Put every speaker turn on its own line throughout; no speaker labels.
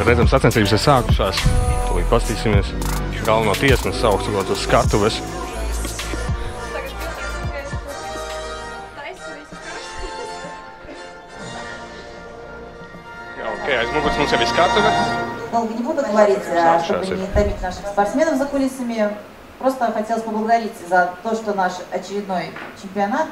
Redzam, sacensības ir sākušās. Tūlīt pastīsimies. Galveno tiesnesi sauks uz skatuves. Aiz muguras mums jau ir skatuve.
Долго не буду говорить, чтобы не томить наших спортсменов за кулисами. Просто хотелось поблагодарить за то, что наш очередной чемпионат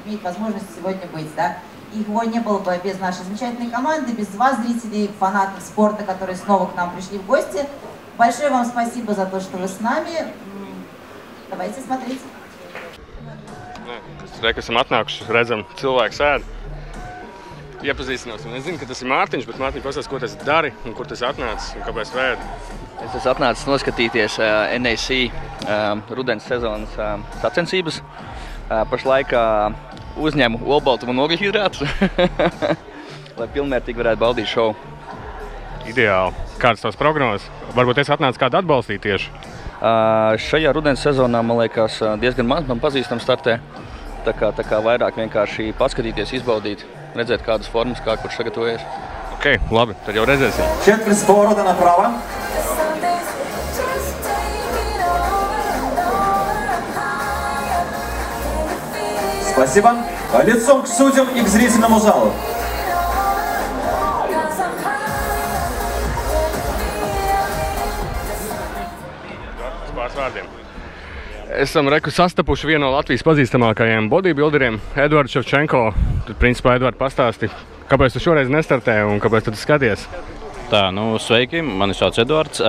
имеет возможность сегодня быть. Да? Его не было бы без нашей замечательной команды, без вас, зрителей, фанатов спорта, которые снова к нам пришли в гости. Большое вам спасибо за то, что вы с нами. Давайте смотреть.
Reiz, esam atnākuši, redzam, cilvēks ēd. Iepazīstināsim. Es zinu, ka tas ir Mārtiņš, bet Mārtiņ, pastāsti, ko tas dari un kur tas atnācis un kāpēc vēd?
Es esmu atnācis noskatīties NAC rudens sezonas sacensības. Pašlaik uzņemu olbaltumu un ogļhidrātus, lai pilnvērtīgi varētu baudīt šovu.
Ideāli. Kādas tās prognozes? Varbūt es atnācu kādu atbalstīt tieši?
Šajā rudens sezonā, man liekas, diezgan maz man pazīstam startē. Tā kā vairāk vienkārši paskatīties, izbaudīt, redzēt kādas formas, kā kurš sagatavojies.
Ok, labi, tad jau redzēsim.
Четверть с поворота направо. Спасибо. Лицом к судьям и к зрительному залу.
Pāris vārdiem. Esam sastapuši vienu no Latvijas pazīstamākajiem bodybuilderiem, Eduardu Ševčenko. Tad, principā, Eduard, pastāsti, kāpēc tu šoreiz nestartē un kāpēc tu skaties?
Tā, sveiki, mani sauc Eduards.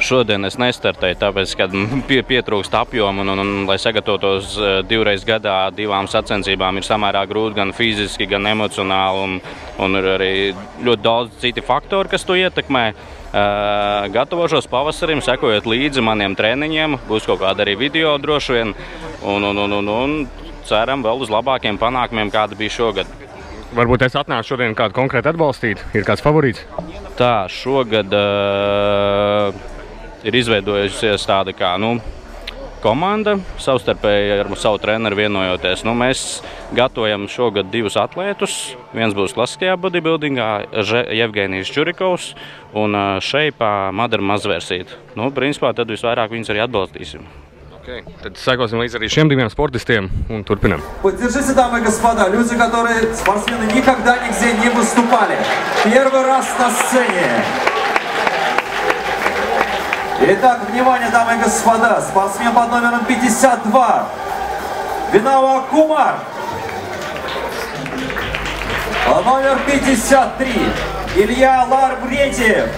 Šodien es nestartēju, tāpēc, ka pietrūkst apjomu un lai sagatavotos divreiz gadā divām sacensībām, ir samērā grūti gan fiziski, gan emocionāli un ir arī ļoti daudz citi faktori, kas to ietekmē. Gatavošos pavasarim, sekojot līdzi maniem treniņiem, būs kaut kāda arī video droši vien un ceram vēl uz labākiem panākumiem, kāda bija šogad.
Varbūt es atnācu šodien kādu konkrēti atbalstīt? Ir kāds favorīts?
Tā, šogad ir izveidojusies tāda kā, komanda, savstarpēji ar savu treneru vienojoties. Mēs gatavojam šogad divus atlētus. Viens būs klasiskajā bodybuildingā, Jevgenijs Čurikovs un šeipā Madara Mazvērsīta. Principā tad visvairāk viņus arī atbalstīsim.
Okay. Tad sekosim līdz arī šiem diviem sportistiem un turpinam.
Поддержите, дамы и господа, люди, которые спортсмены никогда нигде не выступали. Первый раз на сцене. Итак, внимание, дамы и господа, спортсмен под номером 52, Винава Кумар. Номер 53, Илья Ларбретьев.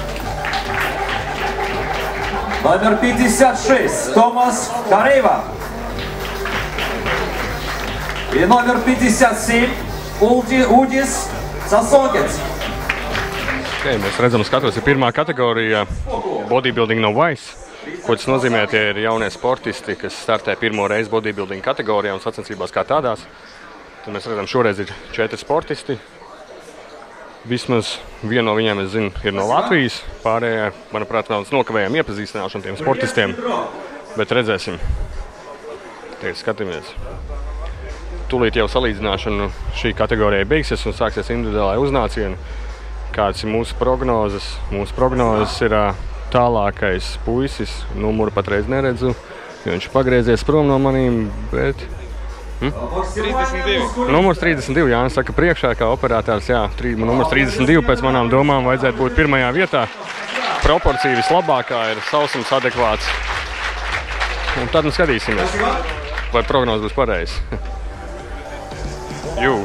Номер 56, Томас Кареева. И номер 57, Udis Sasongets.
Okay, mēs redzam, skatos, ir pirmā kategorija bodybuilding no vice. Ko tas nozīmē, tie ir jaunie sportisti, kas startē pirmo reizi bodybuilding kategorijā un sacensībās kā tādās. Tad mēs redzam, šoreiz ir 4 sportisti. Vismaz vienu no viņiem, es zinu, ir no Latvijas. Pārējie, manuprāt, vēl nokavējām iepazīstināšanu tiem sportistiem. Bet redzēsim. Tie skatāmies. Tūlīt jau salīdzināšana šī kategorijai beigsies un sāksies individuālai uznācieni. Kāds ir mūsu prognozes? Mūsu prognozes ir tālākais puisis. Numuru patreiz neredzu, jo viņš pagriezies prom no manīm, bet... 32. Numurs 32, Jānis saka priekšā, kā operātājs, jā. Numurs 32 pēc manām domām vajadzētu būt pirmajā vietā. Proporcija vislabākā ir sausums adekvāts. Un tad nu skatīsimies, vai prognoze būs pareizi. Jū.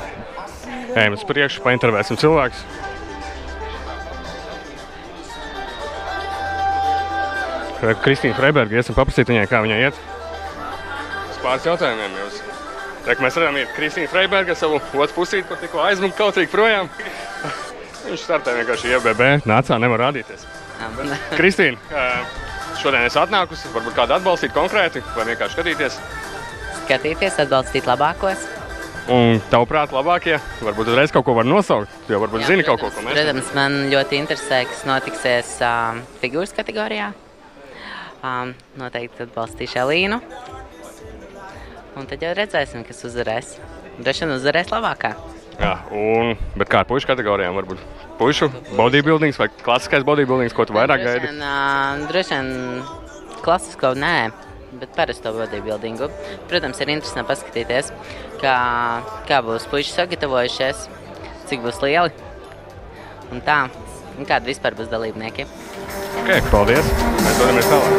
Ejam uz priekšu, paintervēsim cilvēkus. Kristīna Freiberga, esam paprasīt viņai, kā viņai iet. Uz pāris jautājumiem jūs. Mēs redzam, ir Kristīna Freiberga savu otru pusīti, kur tikko aizmuka kautīgi projām. Viņš startē vienkārši IFBB, nācā, nevar rādīties. Kristīna, šodien esi atnākusi, varbūt kādu atbalstīt konkrēti, vai vienkārši skatīties?
Skatīties, atbalstīt labākos.
Un tavuprāt labākie, varbūt uzreiz kaut ko var nosaukt, jo varbūt zini kaut ko, ko mēs...
Protams, man ļoti interesē, kas notiksies figūras kategorijā. Noteikti atbalstīšu Elīnu. Un tad jau redzēsim, kas uzvarēs. Droši vien uzvarēs labākā.
Jā, bet kā ar puišu kategorijām? Varbūt puišu bodybuildings vai klasiskais bodybuildings, ko tu vairāk gaidi?
Droši vien klasisko nē, bet parasto bodybuildingu. Protams, ir interesanti paskatīties, kā būs puiši sagatavojušies, cik būs lieli un tā. Un kādi vispār būs dalībnieki.
Ok, paldies. Mēs dodamies tālāk.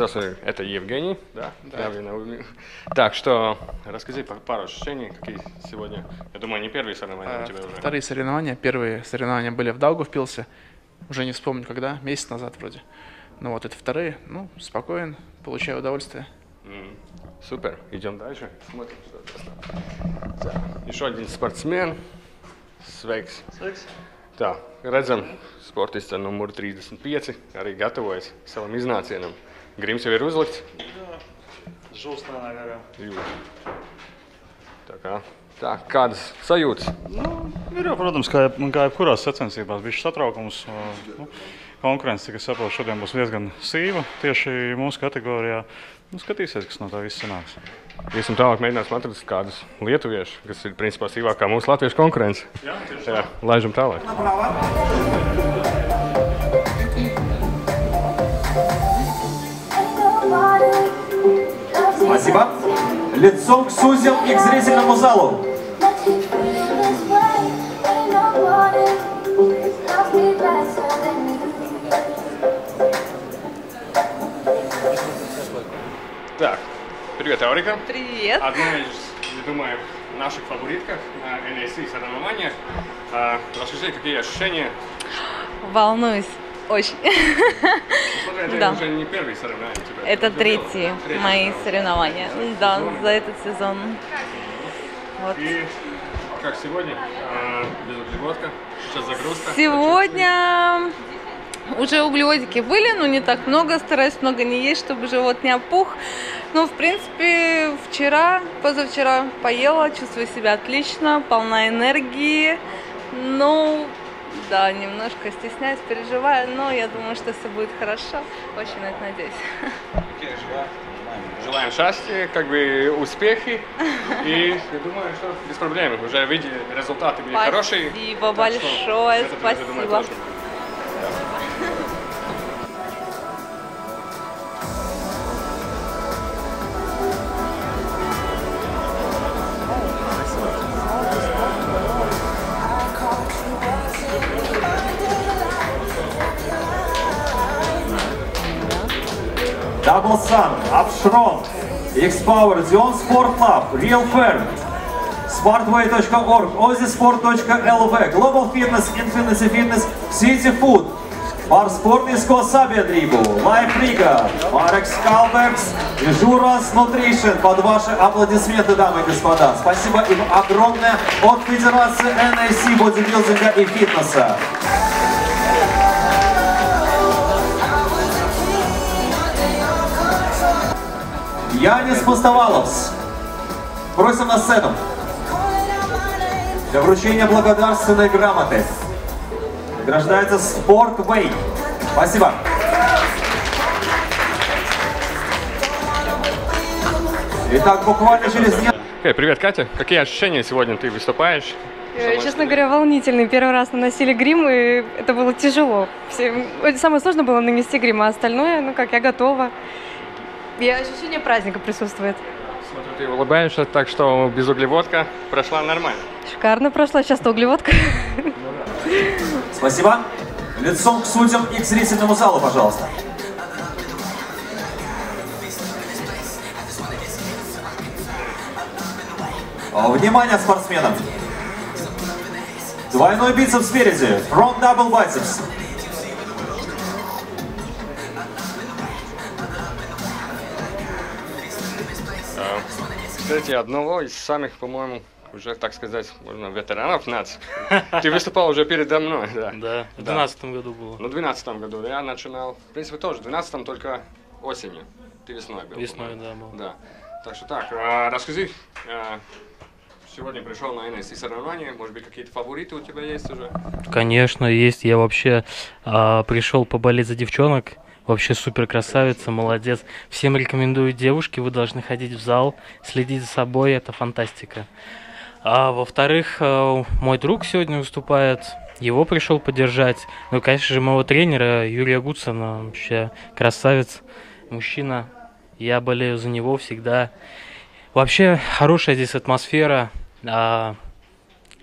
Здравствуй, это Евгений. Да. Так, что расскажи пару ощущений, какие сегодня, я думаю, не первые соревнования у тебя уже.
Вторые соревнования. Первые соревнования были в Даугавпилсе. Уже не вспомню когда, месяц назад вроде. Ну вот это вторые, ну, спокоен, получаю удовольствие.
Супер, идем дальше, смотрим, что это. Еще один спортсмен. Sveiks. Tā, redzam, sportista numur 35 arī gatavojas savam iznācienam. Grims jau ir uzlikts?
Jā, žūstānā garā.
Jūt. Tā, kādas sajūtas?
Ir jau, protams, kā jebkurās sacensībās, bišķi satraukums. Konkurence, cik es saprotu, šodien būs diezgan sīva tieši mūsu kategorijā. Skatīsies, kas no tā viss sanāks.
Iesim tālāk mēģināsim atrast kādus lietuviešu, kas ir principā sīvākā mūsu latviešu konkurence.
Jā, tieši tā.
Laižam tālāk.
Спасибо. Лицом к судьям и к зрительному залу.
Так, привет, Аурика.
Привет.
Одна из, я думаю, наших фаворитков на NAC соревнованиях. Расскажи, какие ощущения?
Волнуюсь очень.
Смотри, это уже не первые соревнования у тебя.
Это третьи мои соревнования. Да, за этот сезон. Вот.
И как сегодня? Без углеводка? Сейчас загрузка?
Сегодня уже углеводики были, но не так много. Стараюсь много не есть, чтобы живот не опух. Ну, в принципе, вчера, позавчера поела, чувствую себя отлично, полна энергии. Ну, да, немножко стесняюсь, переживаю, но я думаю, что все будет хорошо. Очень на это надеюсь.
Желаем счастья, как бы успехи. И я думаю, что без проблем. Уже видели, результаты были хорошие.
Спасибо большое, спасибо.
Double Sun, Upstrong, X-Power, Zion Sport Lab, Real Firm, Smartway.org, Ozisport.lv, Global Fitness, Infinity Fitness, City Food, par sportisko sabiedrību, Life Riga, Mareks Kalbergs и Журас Nutrition. Под ваши аплодисменты, дамы и господа. Спасибо им огромное от Федерации NAC бодибилдинга и фитнеса. Янис Пустоваловс. Просим на сцену для вручения благодарственной грамоты. Награждается Sportway. Спасибо. Итак, буквально через несколько...
Okay, привет, Катя. Какие ощущения сегодня ты выступаешь?
Честно говоря, волнительный. Первый раз наносили грим, и это было тяжело. Самое сложное было нанести грим, а остальное, ну как, я готова. И ощущение праздника присутствует.
Смотрю, ты улыбаешься, так что безуглеводка прошла нормально.
Шикарно прошла, сейчас-то углеводка.
Спасибо. Лицом к судьям и к зрительному залу, пожалуйста. Внимание, спортсменам! Двойной бицепс спереди. Front double biceps.
Кстати, одного из самых, по-моему, уже, так сказать, можно, ветеранов нации. Ты выступал уже передо мной, да?
Да, в 2012 году было.
Ну, в 2012 году я начинал. В принципе, тоже в 2012 только осенью. Ты весной был.
Весной, да, был.
Да. Так что так, расскажи. Сегодня пришел на NSC соревнования. Может быть, какие-то фавориты у тебя есть уже?
Конечно, есть. Я вообще пришел поболеть за девчонок. Вообще супер красавица, молодец. Всем рекомендую девушки, вы должны ходить в зал, следить за собой, это фантастика. А во-вторых, мой друг сегодня выступает, его пришел поддержать. Ну и, конечно же, моего тренера Юрия Гудсона, вообще красавец, мужчина. Я болею за него всегда. Вообще хорошая здесь атмосфера,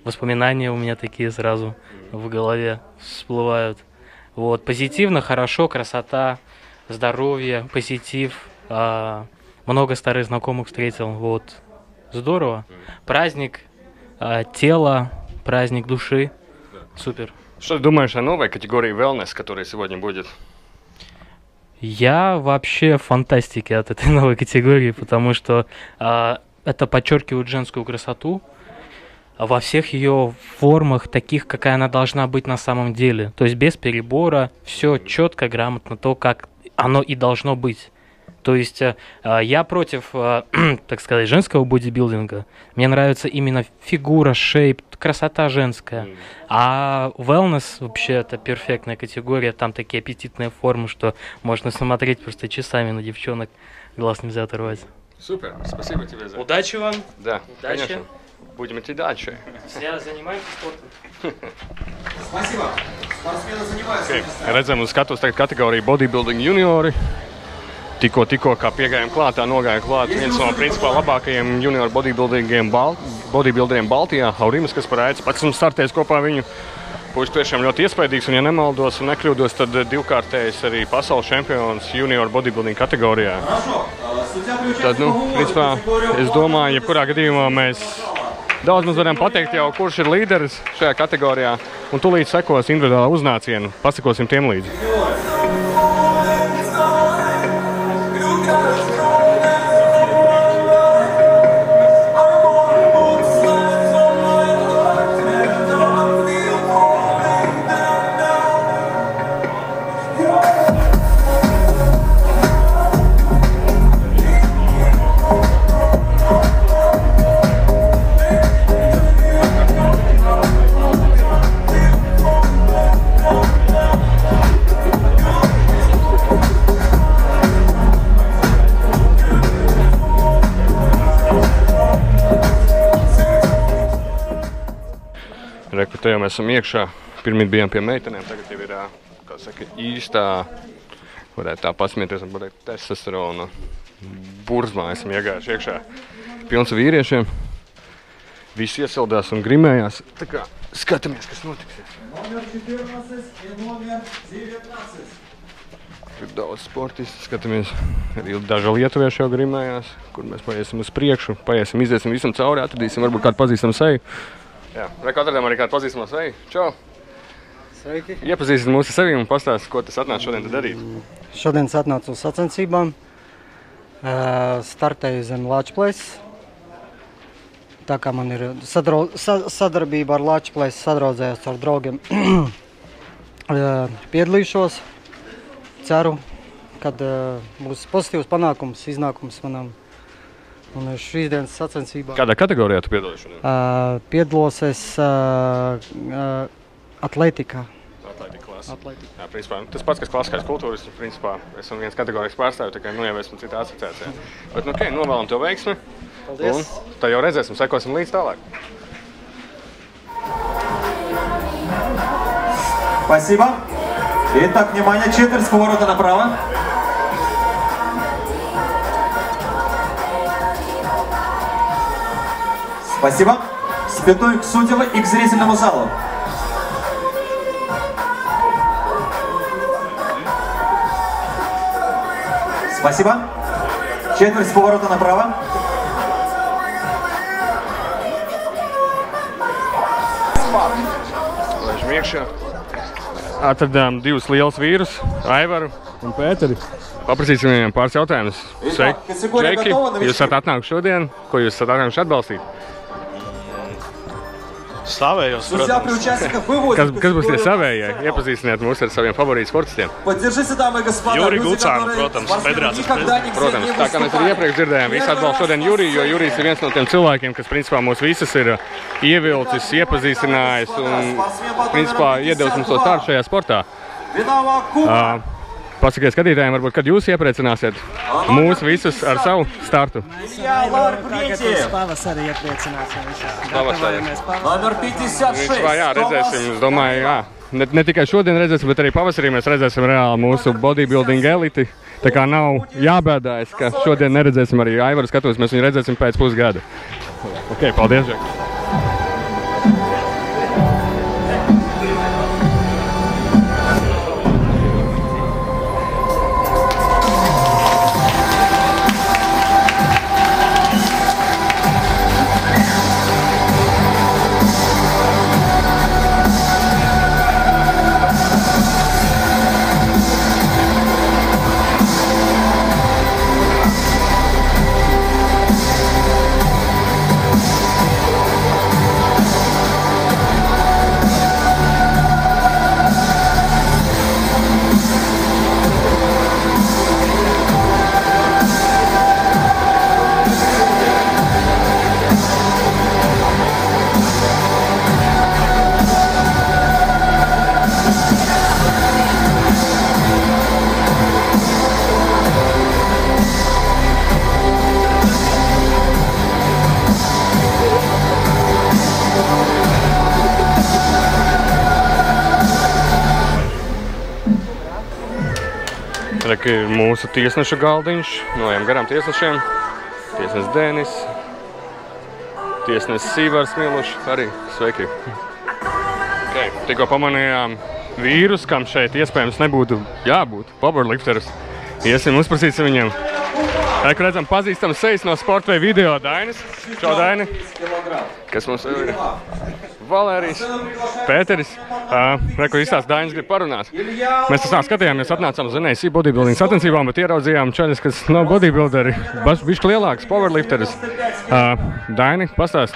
воспоминания у меня такие сразу в голове всплывают. Вот, позитивно, хорошо, красота, здоровье, позитив, много старых знакомых встретил, вот, здорово. Праздник тела, праздник души, супер.
Что ты думаешь о новой категории wellness, которая сегодня будет?
Я вообще в фантастике от этой новой категории, потому что это подчеркивает женскую красоту во всех ее формах, таких, какая она должна быть на самом деле. То есть без перебора, все четко, грамотно, то, как оно и должно быть. То есть я против, так сказать, женского бодибилдинга. Мне нравится именно фигура, шейп, красота женская. А wellness вообще это перфектная категория. Там такие аппетитные формы, что можно смотреть просто часами на девчонок. Глаз нельзя оторвать.
Супер, спасибо тебе за это.
Удачи вам.
Да,
удачи.
Конечно. Будем идти дальше.
Все занимаемся спортом.
Спасибо. Спортсмены занимаются.
Redzam uz skatuves tagad kategoriju bodybuilding juniori. Tikko kā piegājām klāt, tā nogāja klāt viens no principā labākajiem junioru bodybuilderiem Baltijā, Aurimas Kasparaitis. Pats esmu startējis kopā viņu. Puisis tiešām ļoti iespaidīgs, un ja nemaldos un nekļūdos, tad divkārtējs arī pasaules čempions junioru bodybuilding kategorijā. Tad, principā, es domāju, jebkurā gadījumā mēs daudz maz varam pateikt jau, kurš ir līderis šajā kategorijā, un tūlīt sekos individuālā uznāciena. Pasakosim tiem līdzi. Te jau mēs esam iekšā. Pirmīt bijām pie meitenēm, tagad jau ir, kā saka, īstā, varētu tā pasmieties, varētu testosterona burzmā esam iegājuši iekšā. Pilns vīriešiem. Visi iesildās un grimējās. Tā kā skatāmies, kas notiks.
Номер 14 и номер 19.
Ir daudz sportistu, skatāmies. Arī daži lietuvieši jau grimējās, kur mēs paiesim uz priekšu, iziesim visam cauri, atradīsim varbūt kādu pazīstamu seju. Jā, reku atradām arī kādu pazīstamu seju. Čau!
Sveiki!
Iepazīstit mūsu sevi un pastāst, ko tas atnāc šodien darīt.
Šodien es atnācu uz sacensībām, startēju zem Lāčplēs. Tā kā man ir sadarbība ar Lāčplēs, sadraudzējos ar draugiem. Piedalīšos, ceru, kad būs pozitīvs panākums, iznākums manam. Un šīs dienas sacensībā.
Kādā kategorijā tu piedalies šodien?
Piedalos es atletikā.
Atletika klasa. Jā, principā, tas pats, kas klasiskais kultūras, principā, esam viens kategorijas pārstāvi, tā kā nu jau esmu citā asociācijā. Bet, nu, novēlam tev veiksmi. Un tā jau redzēsim, sekosim līdz tālāk.
Спасибо. Итак, внимание, четверть с поворота направо. Спасибо. С пятой к судьям и к зрительному залу. Спасибо. Четверть с поворота направо.
Laižam iekšā. Atradām divus lielus vīrus, Aivaru un Pēteri. Paprasīsim viņiem pāris jautājumus. Sveiki! Jūs esat atnākuši šodien. Ko jūs esat atnākuši atbalstīt?
Savējos, protams.
Kas būs tie savējie? Iepazīstiniet mūs ar saviem favorītu sportistiem.
Juri Gucānu, protams, federācijas prezidents.
Protams, tā kā mēs arī iepriekš dzirdējām, visi atbalsta šodien Juriju, jo Jurijs ir viens no tiem cilvēkiem, kas principā mūs visus ir ievilcis, iepazīstinājis un principā iedevis mums to startu šajā sportā. Pasakiet skatītājiem, varbūt, kad jūs iepriecināsiet mūs visus ar savu startu.
Pavasarī iepriecināsim visus.
Номер 56.
Jā, redzēsim, es domāju, jā. Ne tikai šodien redzēsim, bet arī pavasarī mēs redzēsim reāli mūsu bodybuilding eliti. Tā kā nav jābēdājas, ka šodien neredzēsim arī Aivaru skatuves, mēs viņu redzēsim pēc pusgada. Ok, paldies, Žek. Reka ir mūsu tiesneša galdiņš, noejam garām tiesnešiem. Tiesnes Dēnis, tiesnes Sīvars Milušs, arī sveiki. Okay. Tikko pamanījām vīrus, kam šeit iespējams nebūtu jābūt, powerlifterus. Iesim, uzprasīsim viņiem. Reka redzam pazīstams sejas no sporta vai video Dainis. Čau, Daini. Kas mums ir? Valērijas, Pēteris. Reku izstāst Dainis grib parunāt. Mēs tas skatījāmies, atnācām uz NAC bodybuilding sacensībām, bet ieraudzījām čaļus, kas nav bodybuilderi, bišķi lielāks powerlifteris. Daini, pastāst,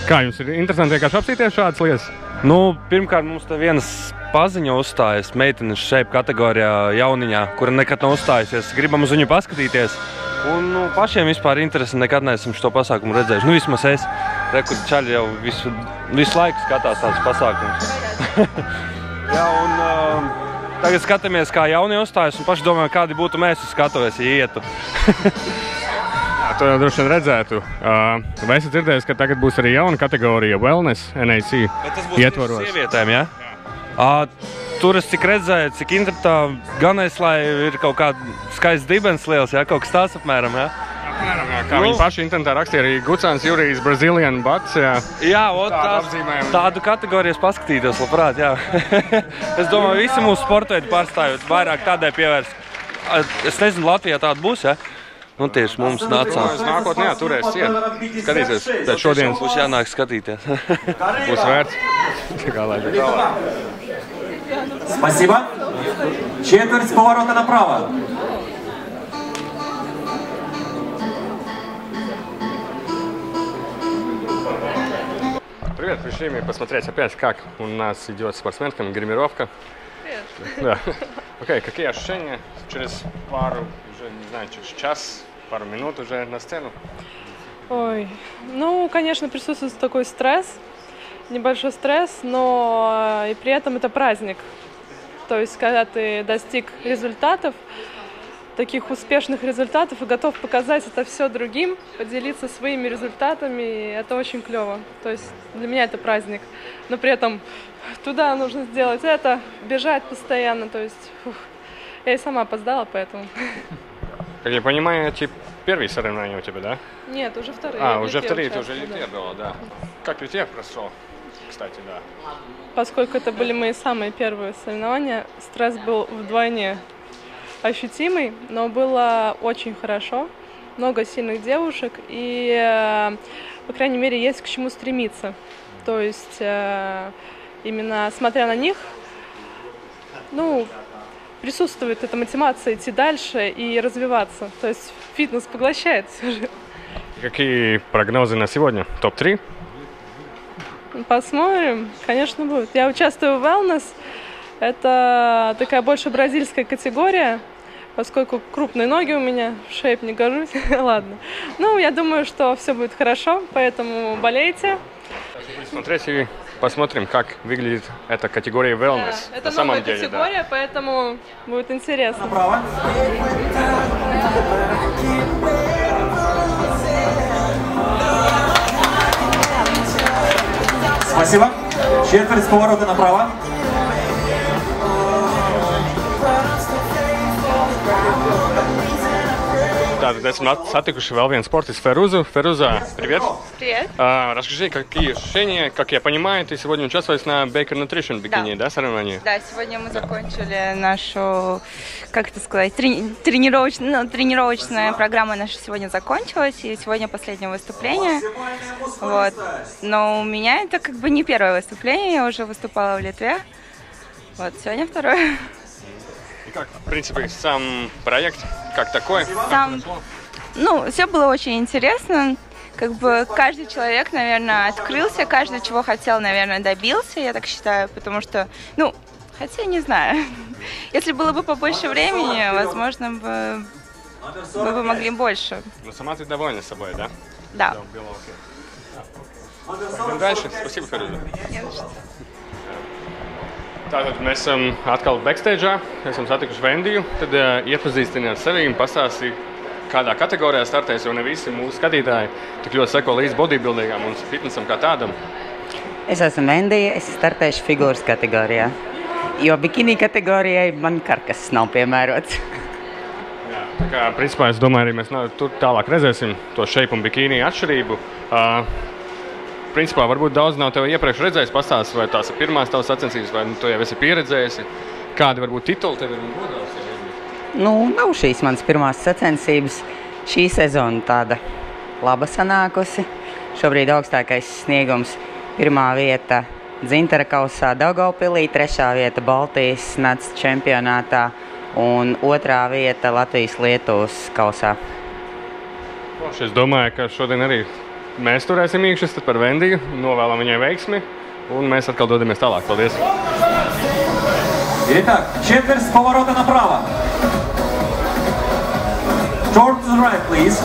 kā jums ir interesanti vienkārši apstīties šādas lietas?
Nu, pirmkārt, mums te vienas paziņa uzstājas, meitenes šeit kategorijā jauniņā, kura nekad nav uzstājusies. Gribam uz viņu paskatīties. Un pašiem vispār interesi nekad neesam šo pasākumu redzējuši. Nu, vismaz es. Reku čaļi jau visu laiku skatās tādus pasākumus. Jā, un tagad skatāmies, kā jaunie uzstājas, un paši domājam, kādi būtu mēs uz skatuves, ja ietu.
Jā, to jau droši vien redzētu. Vai esat dzirdējis, ka tagad būs arī jauna kategorija Wellness NAC ietvaros?
Bet tas būs tikai sievietēm, jā? Tur es cik redzēju, cik internetā ganais, lai ir kaut kāda skaists dibens liels, jā, kaut kas tāds apmēram, jā?
Apmēram, jā, kā viņi paši internetā rakstīja arī Gucāns Jurijs Brazilian Bats, jā.
Jā, tādu kategorijas paskatītos, labprāt, jā. Es domāju, visi mūsu sportveidi pārstāvjot, vairāk tādai pievērst. Es nezinu, Latvijā tāda būs, jā? Nu, tieši mums nācām.
Nākotnē, jā, turēs ciet. Skatīsies, pēc šodienas.
Būs jānāk skatīties.
Būs vērts. Kā lai tālāk.
Спасибо. Четверть с поворота направо.
Привет, пришли мы посмотреть опять, как у нас идет спортсменкам гримировка. Привет. Да. Окей, какие ощущения через уже, не знаю, через час, пару минут уже на сцену?
Ой, ну, конечно, присутствует такой стресс, небольшой стресс, но и при этом это праздник. То есть, когда ты достиг результатов, таких успешных результатов и готов показать это все другим, поделиться своими результатами, и это очень клево. То есть для меня это праздник, но при этом туда нужно сделать это, бежать постоянно, то есть я и сама опоздала, поэтому.
Как я понимаю, эти первые соревнования у тебя, да?
Нет, уже вторые.
Уже вторые, ты уже литье было, да. Как литье прошло, кстати, да?
Поскольку это были мои самые первые соревнования, стресс был вдвойне ощутимый, но было очень хорошо, много сильных девушек и, по крайней мере, есть к чему стремиться. То есть, именно смотря на них, присутствует эта мотивация идти дальше и развиваться. То есть фитнес поглощает все же.
Какие прогнозы на сегодня? Топ-3?
Посмотрим, конечно, будет. Я участвую в wellness. Это такая больше бразильская категория, поскольку крупные ноги у меня, в шейп не гожусь. Ладно. Я думаю, что все будет хорошо, поэтому болейте.
Смотреть и посмотрим, как выглядит эта категория wellness.
Да, это
на самом
новая
деле,
категория,
да.
поэтому будет интересно.
Спасибо. Четверть с поворота направо.
Tātad esam satikuši vēl vienu sportistu Ферузу. Феруза, привет.
Привет.
Расскажи, какие ощущения, как я понимаю, ты сегодня участвуешь на Baker Nutrition бикини, да, соревновании?
Да, сегодня мы закончили нашу, как это сказать, тренировочная программа наша сегодня закончилась, и сегодня последнее выступление. Вот. Но у меня это как бы не первое выступление, я уже выступала в Литве. Вот, сегодня второе.
И как, в принципе, сам проект, как такой?
Все было очень интересно. Как бы каждый человек, наверное, открылся, каждый чего хотел, наверное, добился, я так считаю, потому что, хотя не знаю. Если было бы побольше времени, возможно, мы бы могли больше.
Но сама ты довольна собой, да?
Да.
Пойдем дальше. Спасибо, Феруза. Tātad mēs esam atkal backstage'ā, esam satikuši Vendiju, tad iepazīstini ar sevi un pastāsti, kādā kategorijā startēs, jo ne visi mūsu skatītāji tik ļoti seko līdz bodybuildingam un fitnesam kā tādam.
Es esmu Vendija, es startēšu figūras kategorijā, jo bikini kategorijai man karkas nav piemērots.
Jā, tā kā, principā, es domāju, arī mēs tur tālāk redzēsim to shape un bikini atšķirību. Principā, varbūt daudz nav tev iepriekš redzējis, pastāstīt, vai tās ir pirmās tavas sacensības, vai tu jau esi pieredzējusi. Kādi varbūt tituli tev ir godās?
Nav šīs manas pirmās sacensības. Šī sezona tāda laba sanākusi. Šobrīd augstākais sniegums - 1. vieta Dzintara kausā Daugavpilī, 3. vieta Baltijas nats čempionātā un 2. vieta Latvijas-Lietuvas kausā.
Es domāju, ka šodien arī mēs turēsim īkšķus par Vendiju, novēlam viņai veiksmi, un mēs atkal dodamies tālāk. Paldies!
Итак, четверть с поворота направо. Short to the right, please.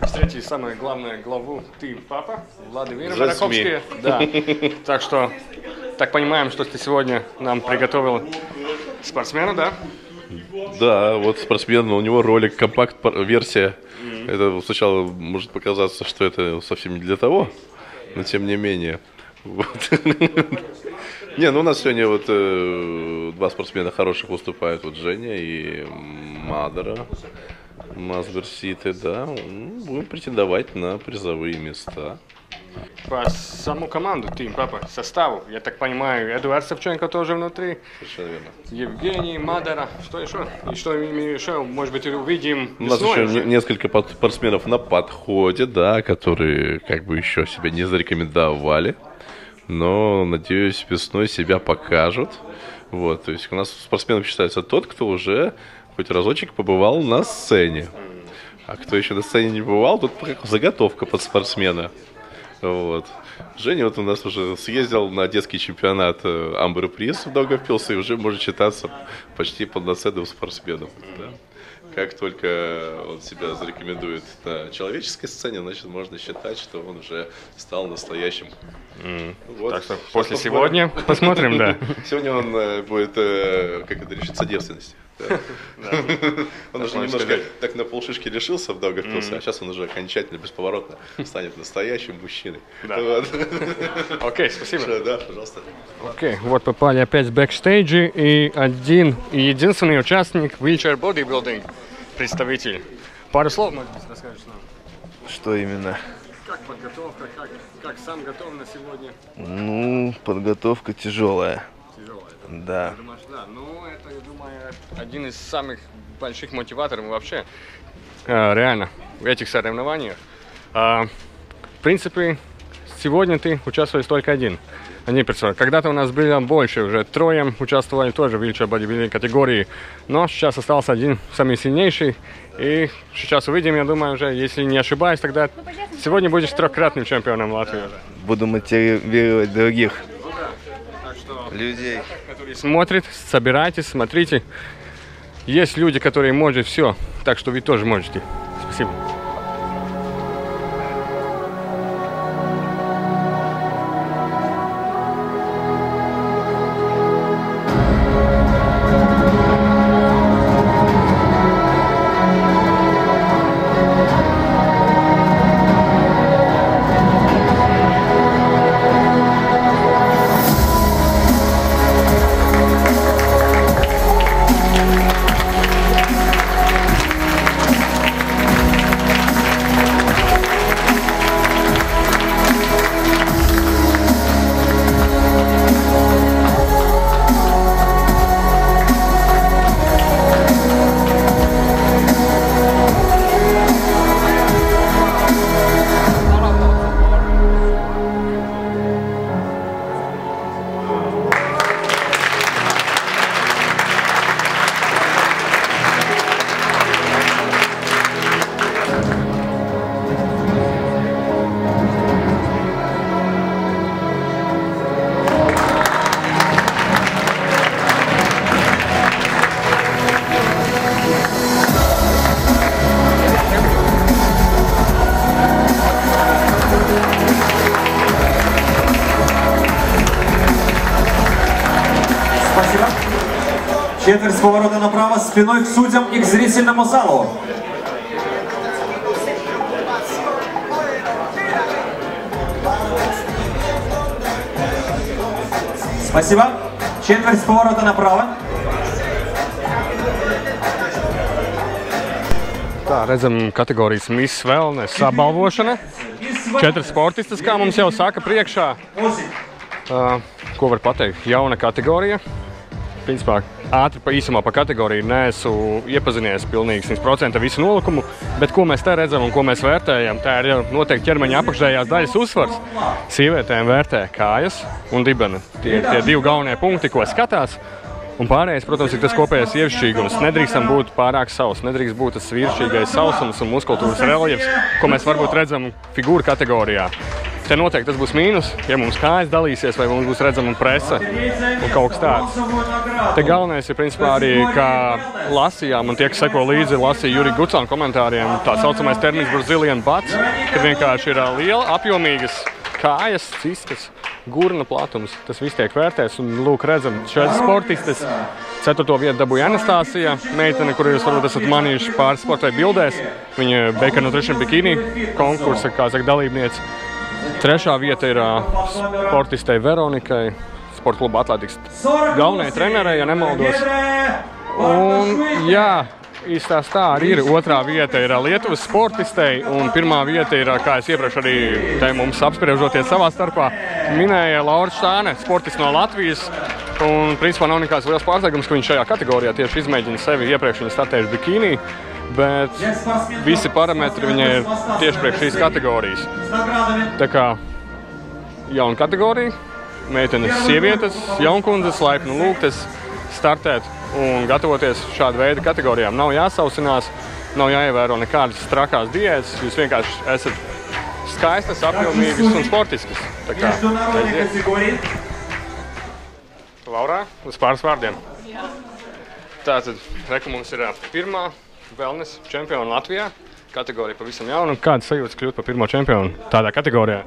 Встречи самое главное главу Team Papa, Владимир Мараковский. Да. Так что, так понимаем, что ты сегодня нам приготовил спортсмена, да?
Да, вот спортсмен, у него ролик, компакт-версия. Это сначала может показаться, что это совсем не для того, но тем не менее. Вот. Не, у нас сегодня вот 2 спортсмена хороших выступают, вот Женя и Мадара. Масберситы, да, будем претендовать на призовые места.
По саму команду Team Papa, составу, я так понимаю, Эдуард Савченко тоже внутри.
Совершенно верно.
Евгений, Мадара, что еще? И что еще, может быть, увидим
весной? У нас еще несколько спортсменов на подходе, да, которые как бы еще себя не зарекомендовали. Но, надеюсь, весной себя покажут. Вот, то есть у нас спортсменом считается тот, кто уже хоть разочек побывал на сцене. А кто еще на сцене не бывал, тут заготовка под спортсмена. Вот. Женя вот у нас уже съездил на детский чемпионат Амбер-приз в Даугавпилсе и уже может считаться почти полноценным спортсменом. Да? Как только он себя зарекомендует на человеческой сцене, значит, можно считать, что он уже стал настоящим. Вот.
Так что после сегодня посмотрим, да.
Сегодня он будет, как это, лишиться девственности. Он уже немножко так на полшишки лишился в Даугавпилсе, а сейчас он уже окончательно, бесповоротно станет настоящим мужчиной.
Окей, спасибо.
Да, пожалуйста.
Окей, вот попали опять в бэкстейджи, и один и единственный участник wheelchair bodybuilding, представитель. Пару слов, может быть, расскажешь нам?
Что именно?
Как подготовка, как сам готов на сегодня?
Ну, подготовка тяжелая.
Тяжелая,
да?
Да. Ну, это, я думаю, один из самых больших мотиваторов вообще, реально, в этих соревнованиях. В принципе, сегодня ты участвуешь только один. Когда-то у нас было больше, уже трое участвовали тоже в wheelchair bodybuilding категории, но сейчас остался один, самый сильнейший. И сейчас увидим, я думаю, уже, если не ошибаюсь, тогда сегодня будешь трехкратным чемпионом Латвии.
Буду мотивировать других людей,
которые смотрят, собирайтесь, смотрите. Есть люди, которые могут все, так что вы тоже можете. Спасибо.
Четверть с поворота направо, спиной к судьям и к зрительному залу. Спасибо. Четверть с поворота направо.
Tā, redzam, kategorijas Miss Wellness apbalvošana. 4 sportistas, kā mums jau saka, priekšā. Ko var pateikt? Jauna kategorija. Principā, ātri īsumā pa kategoriju neesmu iepazinies pilnīgi 100% visu nolikumu, bet ko mēs te redzam un ko mēs vērtējam, tā ir noteikti ķermeņa apakšējās daļas uzsvars. Sievietēm vērtē kājas un dibena. Tie divi galvenie punkti, ko skatās. Un pārējais, protams, ir tas kopējais ievišķīgums. Nedrīkstam būt pārāk sauss, nedrīkst būt tas vīrišķīgais sausums un muskultūras reljefs, ko mēs varbūt redzam figūru kategorijā. Te noteikti tas būs mīnus, ja mums kājas dalīsies vai mums būs redzama presa un kaut kas tāds. Te galvenais ir principā arī, kā lasījām, un tie, kas seko līdzi, lasīja Jurija Gucāna komentāriem, tā saucamais termins Brazilian butts, kad vienkārši ir liela, apjomīgas kājas, ciskas, gurna platums. Tas viss tiek vērtēts, un lūk, redzam, šeit sportistes 4. vietu dabūja Anastāsija, meitene, kuru jūs varbūt esat manījuši pāris sportai bildēs. Viņa Baker Nutrition Bikini konkursa, kā saka, dalībniece. 3. vieta ir sportistei Veronikai, sporta kluba atlētikas galvenajai trenerei, ja nemaldos. Un jā, īstās tā arī ir. 2. vieta ir Lietuvas sportistei, un 1. vieta ir, kā es iepriekš arī te mums apspriežoties savā starpā, minēja Laura Štāne, sportists no Latvijas. Un principā nav nekāds liels pārsteigums, ka viņš šajā kategorijā tieši izmēģina sevi. Iepriekš viņa startējuši bikini, bet visi parametri viņai ir tieši priekš šīs kategorijas. Tā kā jauna kategorija, meitenes sievietes, jaunkundzes, laipni lūgtas startēt un gatavoties šāda veida kategorijām. Nav jāsausinās, nav jāievēro nekādas trakās diētas, jūs vienkārši esat skaistas, apjomīgas un sportiskas. Tā kā, aiziet. Laurā, uz pāris vārdiem. Tātad, reku mums ir pirmā wellness čempiona Latvijā. Kategorija pavisam jauna. Kādas sajūtas kļūt par pirmo čempionu tādā kategorijā?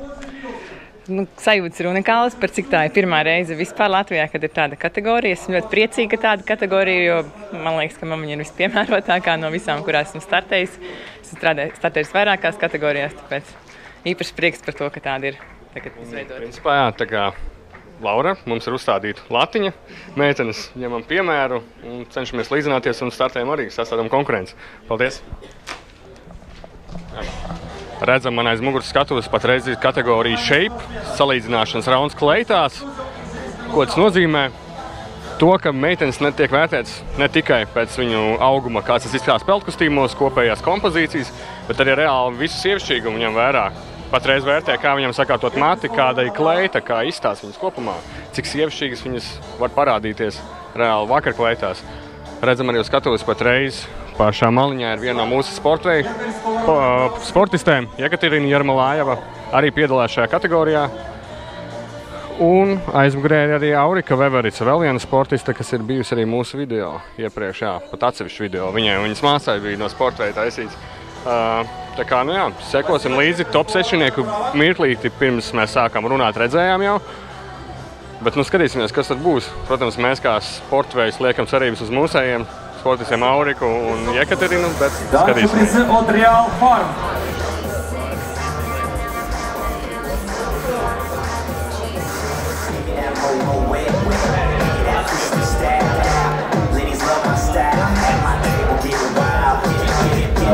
Nu, sajūtas ir unikālas, par cik tā ir pirmā reize vispār Latvijā, kad ir tāda kategorija. Esmu ļoti priecīga, ka tāda kategorija, jo man liekas, ka man viņa ir vispiemērotākā no visām, kurās esmu startējis. Esmu startējis vairākās kategorijās, tāpēc īpaši prieks par to, ka tāda ir tagad izveidota.
Principā, jā, tā kā Laura, mums ir uzstādīta latiņa, meitenes ņemam piemēru un cenšamies līdzināties un startējam arī, sastādām konkurenci. Paldies! Redzam, man aiz muguras skatuves patreiz ir kategorija shape, salīdzināšanas rauns kleitās. Ko tas nozīmē? To, ka meitenes netiek vērtēts ne tikai pēc viņu auguma, kāds tas izskatās peltkostīmos, kopējās kompozīcijas, bet arī reāli visu sievišķīgumu ņem vērā. Patreiz vērtē, kā viņam sakārtot mati, kāda ir kleita, kā izstās viņas kopumā, cik sievišķīgas viņas var parādīties reāli vakarkleitās. Redzam arī uz skatuves patreiz. Pašā maliņā ir viena no mūsu sportistēm, Jekaterina Jarmalājeva, arī piedalās šajā kategorijā. Un aizmugurē ir arī Aurika Veverica, vēl viena sportiste, kas ir bijusi arī mūsu video iepriekš, jā, pat atsevišķu video. Viņas māsai bija no sportveida taisīts. Tā kā, nu jā, sekosim līdzi top sešinieku mirklīti, pirms mēs sākam runāt, redzējām jau. Bet, nu, skatīsimies, kas tad būs. Protams, mēs kā sportveids liekam cerības uz mūsējiem. Sportistiem Auriku un Jekaterinu, bet skatīsimies.
От Real Farm.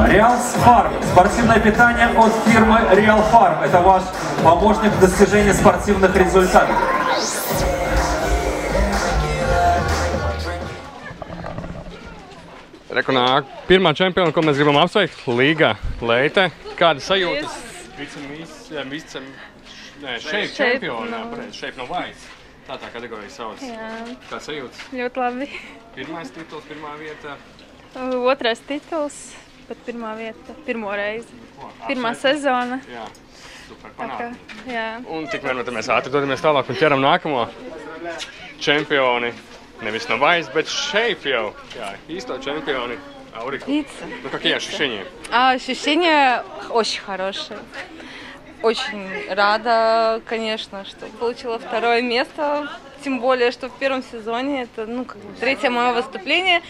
Real Farm. Спортивное питание от фирмы Real Farm. Это ваш помощник в достижении спортивных результатов.
Rekunāk, pirmā čempiona, ko mēs gribam apsveikt, Līga Leite. Kāda sajūtas? Shape čempiona, Shape no Vice. Tā kategorija sauc. Kā sajūtas?
Ļoti labi.
Pirmais tituls, pirmā vieta?
Otrais tituls, bet pirmā vieta, pirmo reizi. Pirmā sezona.
Jā, super panākumi.
Jā.
Un tikmēr mēs ātri dodamies tālāk un ķeram nākamo čempioni. Nevis на Vice, bet Shape jau. Jā, īsto čempioni Aurika. Ну, какие ощущения?
Ощущения очень хорошие. Очень рада, конечно, что получила второе место. Тем более, что в первом сезоне это, третье мое выступление.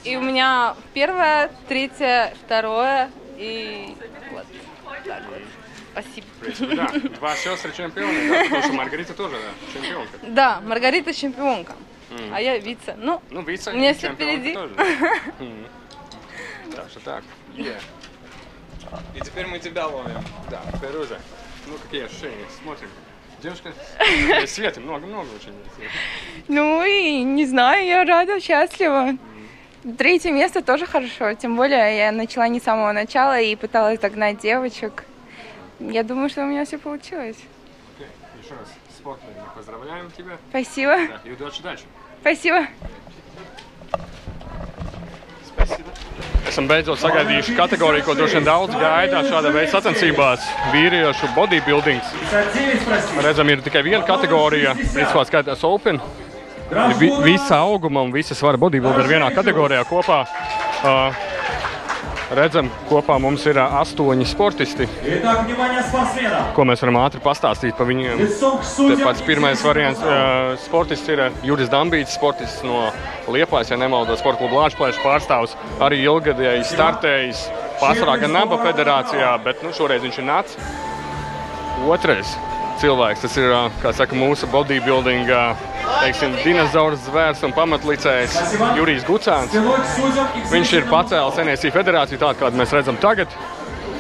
И у меня первое, третье, второе. И вот так вот. Спасибо.
В принципе, да. Два сестры чемпионы, да? Потому что Маргарита тоже, да, чемпионка.
Да, Маргарита чемпионка. А я вице. Ну
вице,
у меня все впереди.
Так что так.
И теперь мы тебя ловим.
Да, теперь уже. Ну, какие ощущения? Смотрим. Девушка, Света, много очень.
Ну и не знаю, я рада, счастлива. Третье место тоже хорошо. Тем более я начала не с самого начала и пыталась догнать девочек. Я думаю, что у меня все получилось.
Еще раз, спортом поздравляем тебя.
Спасибо.
Да, и удачи дальше.
Спасибо.
Spēcība. Esam beidzot sagaidījuši kategoriju, ko droši vien daudz gaida šāda veida sacensībās - vīriešu bodybuildings. Redzam, ir tikai viena kategorija, principā skaitās Open. Visa auguma un visa svara bodybuilderi vienā kategorijā kopā. Redzam, kopā mums ir 8 sportisti, ko mēs varam ātri pastāstīt par viņiem. Te pats pirmais variants sportists ir Juris Dambīts, sportists no Liepājas, ja nemaldos, sporta kluba Lāčplēša pārstāvs, arī ilgadējis startējis pārsvarā gan Naba federācijā, bet šoreiz viņš ir nāc. Otrais cilvēks, tas ir, kā saka, mūsu bodybuilding, teiksim, dinozaurs zvērs un pamatlicējs Jurijs Gucāns. Viņš ir pacēlis NSI federāciju tādu, kādu mēs redzam tagad.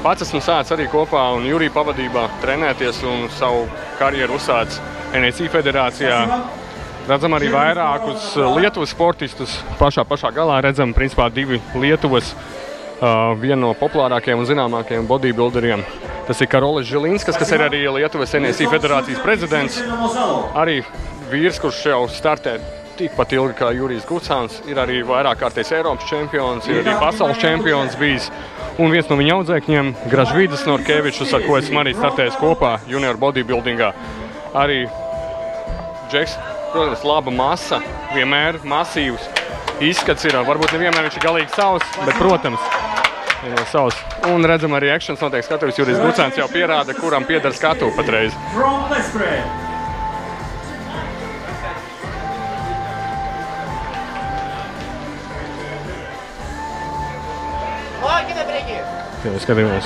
Pats esmu sācis arī kopā un Jurija pavadībā trenēties un savu karjeru uzsācis NSI federācijā. Redzam arī vairākus Lietuvas sportistus. Pašā galā redzam, principā, 2 Lietuvas, viena no populārākajiem un zināmākajiem bodybuilderiem. Tas ir Karolis Žilinskas, kas ir arī Lietuvas NSI federācijas prezidents. Arī vīrs, kurš jau startē tikpat ilgi kā Jurijs Gucāns, ir arī vairāk kārtējs Eiropas čempions, ir arī pasaules čempions bijis. Un viens no viņa audzēkņiem, Gražvīdas Norkevičs, ar ko esmu arī startējis kopā junior bodybuildingā. Arī Džeks, protams, laba masa, vienmēr masīvs. Izskats ir, varbūt nevienmēr viņš ir galīgi savs, bet, protams, ir savs. Un redzam arī actions notiek skatuves. Jurijs Gucēns jau pierāda, kuram pieder skatuve patreiz. Skatāmies.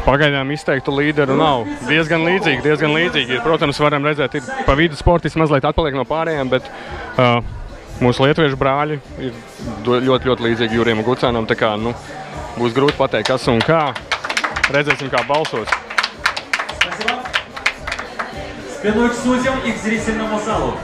Pagaidām izteiktu līderu nav. Diezgan līdzīgi. Protams, varam redzēt, ir pa vidu sportisti mazliet atpaliek no pārējiem, bet mūsu lietuviešu brāļi ir ļoti līdzīgi Jurijam Gucēnam. Tā kā, būs grūti pateikt, kas un kā. Redzēsim, kā balsos.
Спиной к судьям и к зрительному залу.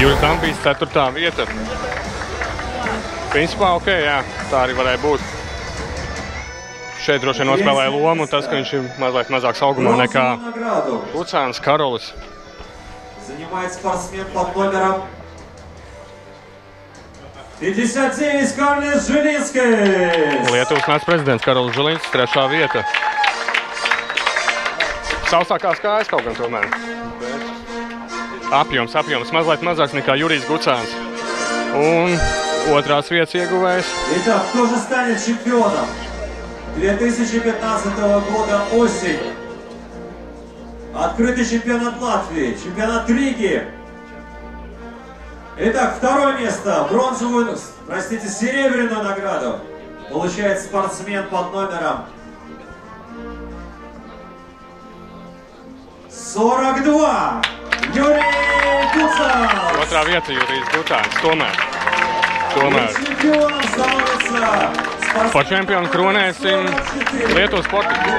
Jurijs Dampijs 4. vieta. Principā ok, jā, tā arī varēja būt. Šeit droši vien nospēlēja lomu tas, ka viņš ir mazliet mazāks augumā nekā Gucēns Karolis.
Занимает спортсмен под номером 59 Karlis Žilinskis.
Lietuvas nāc prezidents Karolis Žilinskis, 3. vieta. Sausākās kājas kaut gan tomēr. Apjoms mazliet mazāks nekā Jurijs Gucēns. Un 2. vietas ieguvējs.
Итак, кто же станет чемпионом 2015 года осень? Открытый чемпионат Латвии, чемпионат Риги. Итак, 2 место, серебряную награду получает спортсмен под номером 42. Юрий Gucēns.
2. vieta Jurijs Gucēns, tomēr.
Čempionom становится
Par čempionu kronēsim Lietuvas sportistu.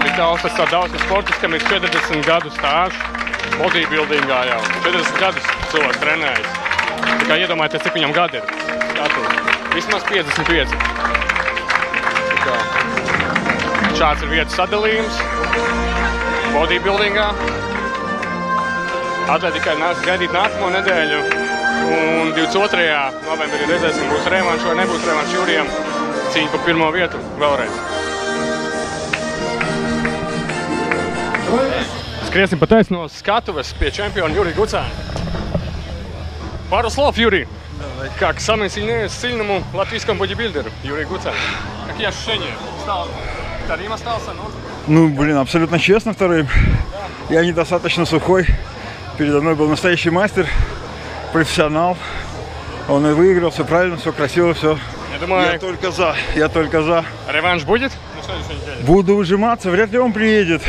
Vitāls Sadauskas sportists, kam ir 40 gadu stāžs bodybuildingā jau. 40 gadus cilvēks trenējas. Tā kā iedomājieties, cik viņam gadi ir. Vismaz 55. Šāds ir vietas sadalījums bodybuildingā. Atliek tikai gaidīt nākamo nedēļu. Un 22. novembrī redzēsim, būs revanš vai nebūs revanš Jurijam. Cīņa par 1. vietu vēlreiz. Skriesim pa taisno skatuves pie čempiona Юрия Gucēna. Пару слов, Юрий. Как самый сильному латвийскому бодибилдеру Юрий Gucēn. Какие ощущения? Вторым остался,
Абсолютно честно вторым. Я недостаточно сухой. Передо мной был настоящий мастер, профессионал. Он и выиграл, все правильно, все красиво, все. Я только за.
Реванш будет?
Буду ужиматься, вряд ли он приедет.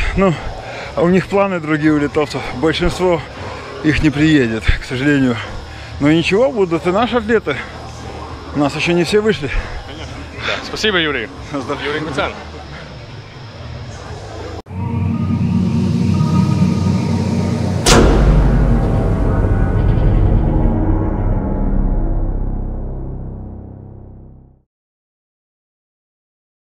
У них планы другие у литовцев. Большинство их не приедет, к сожалению. Но ничего, будут и наши атлеты. У нас еще не все вышли.
Спасибо, Юрий. Юрий Gucēn.